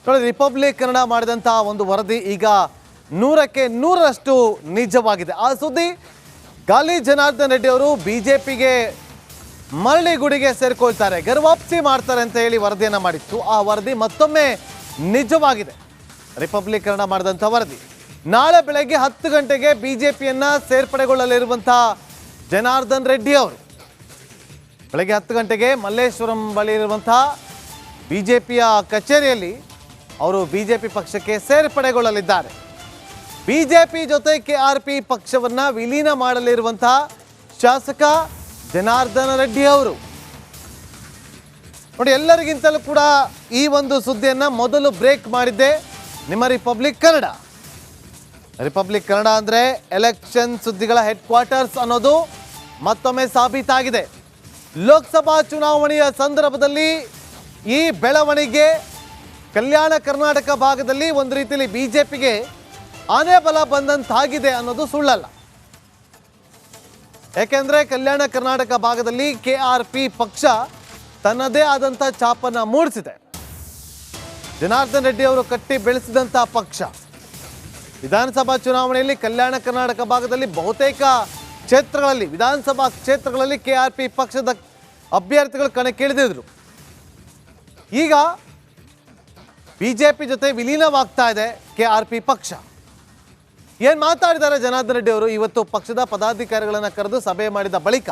ನೋಡಿ, ರಿಪಬ್ಲಿಕ್ ಕನ್ನಡ ಮಾಡಿದಂತಹ ಒಂದು ವರದಿ ಈಗ 100ಕ್ಕೆ 100ರಷ್ಟು ನಿಜವಾಗಿದೆ. ಆ ಸುದ್ದಿ ಗಾಲಿ ಜನಾರ್ದನ್ ರೆಡ್ಡಿ ಅವರು ಬಿಜೆಪಿಗೆ ಮರಳಿ ಗುಡಿಗೆ ಸೇರ್ಕೊಳ್ತಾರೆ, ಗರ್ವಾಪ್ಸಿ ಮಾಡ್ತಾರೆ ಅಂತ ಹೇಳಿ ವರದಿಯನ್ನು ಮಾಡಿತ್ತು. ಆ ವರದಿ ಮತ್ತೊಮ್ಮೆ ನಿಜವಾಗಿದೆ. ರಿಪಬ್ಲಿಕ್ ಕನ್ನಡ ಮಾಡಿದಂಥ ವರದಿ ನಾಳೆ ಬೆಳಗ್ಗೆ 10 ಗಂಟೆಗೆ ಬಿಜೆಪಿಯನ್ನ ಸೇರ್ಪಡೆಗೊಳ್ಳಲಿರುವಂತಹ ಜನಾರ್ದನ್ ರೆಡ್ಡಿ ಅವರು ಬೆಳಗ್ಗೆ 10 ಗಂಟೆಗೆ ಮಲ್ಲೇಶ್ವರಂ ಬಳಿ ಇರುವಂತಹ ಬಿಜೆಪಿಯ ಕಚೇರಿಯಲ್ಲಿ ಅವರು ಬಿಜೆಪಿ ಪಕ್ಷಕ್ಕೆ ಸೇರ್ಪಡೆಗೊಳ್ಳಲಿದ್ದಾರೆ. ಬಿಜೆಪಿ ಜೊತೆ ಕೆಆರ್ಪಿ ಪಕ್ಷವನ್ನ ವಿಲೀನ ಮಾಡಲಿರುವಂತಹ ಶಾಸಕ ಜನಾರ್ದನ ರೆಡ್ಡಿ ಅವರು. ನೋಡಿ, ಎಲ್ಲರಿಗಿಂತಲೂ ಕೂಡ ಈ ಒಂದು ಸುದ್ದಿಯನ್ನ ಮೊದಲು ಬ್ರೇಕ್ ಮಾಡಿದ್ದೆ ನಿಮ್ಮ ರಿಪಬ್ಲಿಕ್ ಕನ್ನಡ. ರಿಪಬ್ಲಿಕ್ ಕನ್ನಡ ಅಂದ್ರೆ ಎಲೆಕ್ಷನ್ ಸುದ್ದಿಗಳ ಹೆಡ್ ಕ್ವಾರ್ಟರ್ಸ್ ಅನ್ನೋದು ಮತ್ತೊಮ್ಮೆ ಸಾಬೀತಾಗಿದೆ. ಲೋಕಸಭಾ ಚುನಾವಣೆಯ ಸಂದರ್ಭದಲ್ಲಿ ಈ ಬೆಳವಣಿಗೆ ಕಲ್ಯಾಣ ಕರ್ನಾಟಕ ಭಾಗದಲ್ಲಿ ಒಂದು ರೀತಿಯಲ್ಲಿ ಬಿಜೆಪಿಗೆ ಆನೆ ಬಲ ಬಂದಂತಾಗಿದೆ ಅನ್ನೋದು ಸುಳ್ಳಲ್ಲ. ಯಾಕೆಂದ್ರೆ ಕಲ್ಯಾಣ ಕರ್ನಾಟಕ ಭಾಗದಲ್ಲಿ ಕೆಆರ್ಪಿ ಪಕ್ಷ ತನ್ನದೇ ಆದಂಥ ಛಾಪನ್ನ ಮೂಡಿಸಿದೆ. ಜನಾರ್ದನ್ ರೆಡ್ಡಿ ಅವರು ಕಟ್ಟಿ ಬೆಳೆಸಿದಂಥ ಪಕ್ಷ. ವಿಧಾನಸಭಾ ಚುನಾವಣೆಯಲ್ಲಿ ಕಲ್ಯಾಣ ಕರ್ನಾಟಕ ಭಾಗದಲ್ಲಿ ಬಹುತೇಕ ಕ್ಷೇತ್ರಗಳಲ್ಲಿ ವಿಧಾನಸಭಾ ಕ್ಷೇತ್ರಗಳಲ್ಲಿ ಕೆಆರ್ಪಿ ಪಕ್ಷದ ಅಭ್ಯರ್ಥಿಗಳು ಕಣಕ್ಕಿಳಿದಿದ್ರು. ಈಗ ಬಿಜೆಪಿ ಜೊತೆ ವಿಲೀನವಾಗ್ತಾ ಇದೆ ಕೆಆರ್ಪಿ ಪಕ್ಷ. ಏನು ಮಾತಾಡಿದ್ದಾರೆ ಜನಾರ್ದನ್ ರೆಡ್ಡಿ ಅವರು ಇವತ್ತು ಪಕ್ಷದ ಪದಾಧಿಕಾರಿಗಳನ್ನು ಕರೆದು ಸಭೆ ಮಾಡಿದ ಬಳಿಕ